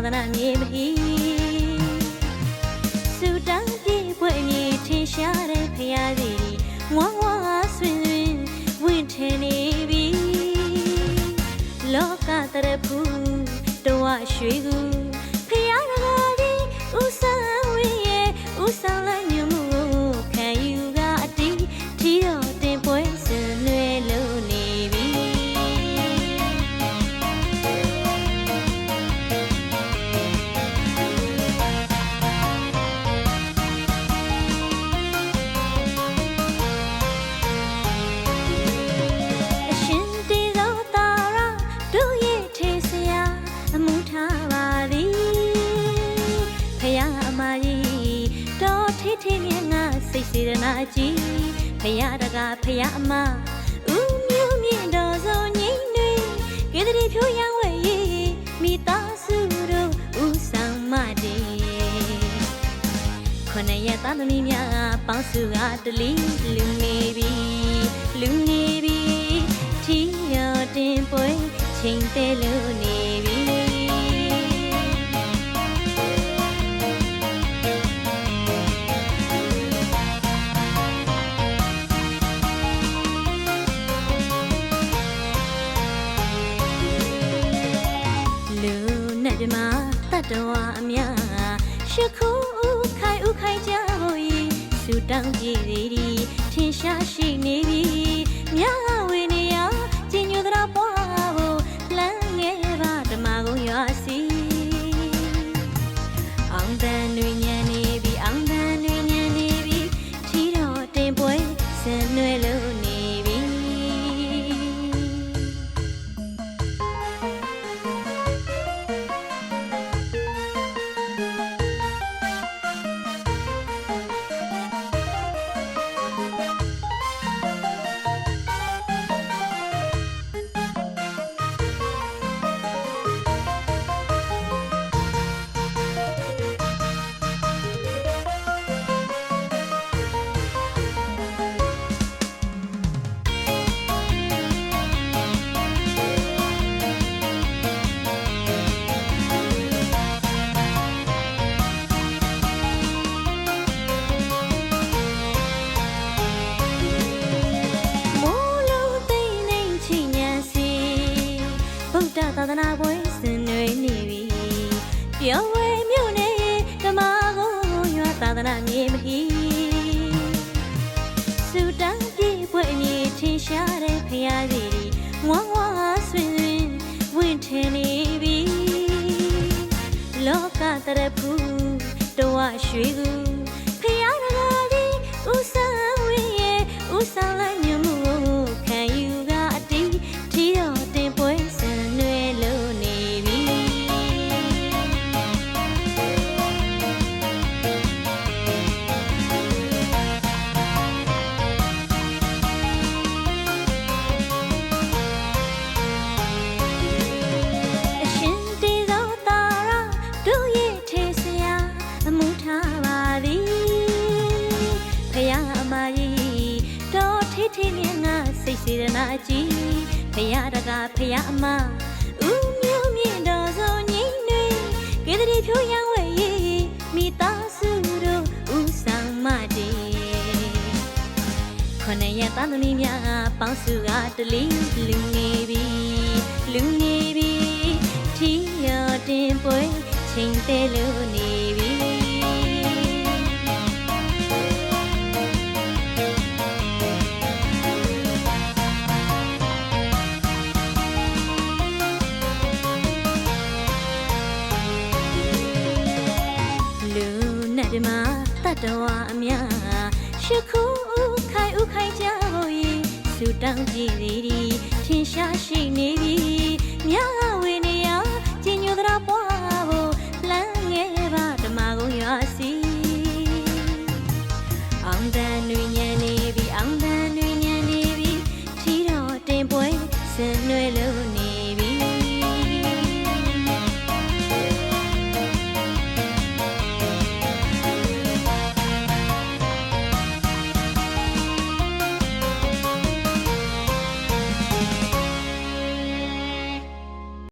သနာမြေမဟီစူတန်းပြေပွဲမြေထင်ရှားတဲ့ဖရာစီငွားငွားဆွင်ဆွင်ဝင့်ထင်နေပြီလောကတရဖူးတဝရွှေကူဖရာတကားကြီးဥဆောင်ဝင်းရဲ့ဥဆောင်လိုက်ညမှုခံယူကအတီးထီတော်တင်ပွဲစင်နွယ်လို့နေပြီအရှင်တေသောတာရတို့ရဲ့ထေဆရာအမှုထားပါသည်ဖရာအမကြီးတော်ထေထေမြတ်ငါစိတ်စေတနာကြီးဖရာတကားဖရာအမဦးမျိုးမြင့်တော်ဆုံးငိမ့်တွေကေတရီဖြိုးရောင်းဝဲရေးမိသားစုတို့ဦးဆောင်မတည်ခொနရဲ့သားသမီးများပေါင်းစုကတလီလူနေပြီလူနေပြီထီရတင်ပွဲချိန်သေးလို့နေပြီလူနဲ့ဒီမှာတတ်တော်အများရှစ်ခုဥခိုင်ကြဖို့ဤစူတောင်းကြည်သည်ထင်ရှားရှိနေပြီမြတ်ဝေနေရကျင်ညိုသရာပွားဖို့လမ်းငယ်ပါဓမ္မကုံရွာစီအောင်တန်တွင်ညံနေပြီအောင်တန်တွင်ညံနေပြီထီတော်တင်ပွဲဆင်နွယ်လို့နေပြီသာသနာပွဲဆင်နွယ်နေပြီပြောဝဲမြို့နယ်ဓမ္မကုန်းရွာသာသနာမြေမဟီစူတန်းပြေပွဲမြေထင်ရှားတဲ့ဖရာစီငွားငွားဆွင်ဆွင်ဝင့်ထင်နေပြီလောကတရဖူးတဝရွှေကူဖရာတကားကြီးဥဆောင်ဝင်းရဲ့ဥဆောင်လိုက်ညမှုခံယူကအတီးထီတော်တင်ပွဲဆင်နွယ်လို့နေပြီအရှင်တေသောတာရတို့ရဲ့ထေဆရာအမှုထားပါသည်ဖရာအမကြီးတော်ထေထေမြတ်ငါစိတ်စေတနာကြီးဖရာတကားဖရာအမဦးမျိုးမြင့်တော်ဆုံးငိမ့်တွေကေတရီဖြိုးရောင်းဝဲရေးမိသားစုတို့ဦးဆောင်မတည်ခொနရဲ့သားသမီးများပေါင်းစုကတလီလူနေပြီလူနေပြီထီရတင်ပွဲချိန်သေးလို့နေပြီဒီမှာတတ်တော်အများရှစ်ခုဥခိုင်ကြဖို့ဤစူတောင်းကြည်သည်ထင်ရှားရှိနေပြီမြတ်ဝေနေရကျင်ညိုသရာပွားဖို့လမ်းငယ်ပါဓမ္မကုံရွာစီအောင်တန်တွင်ညံ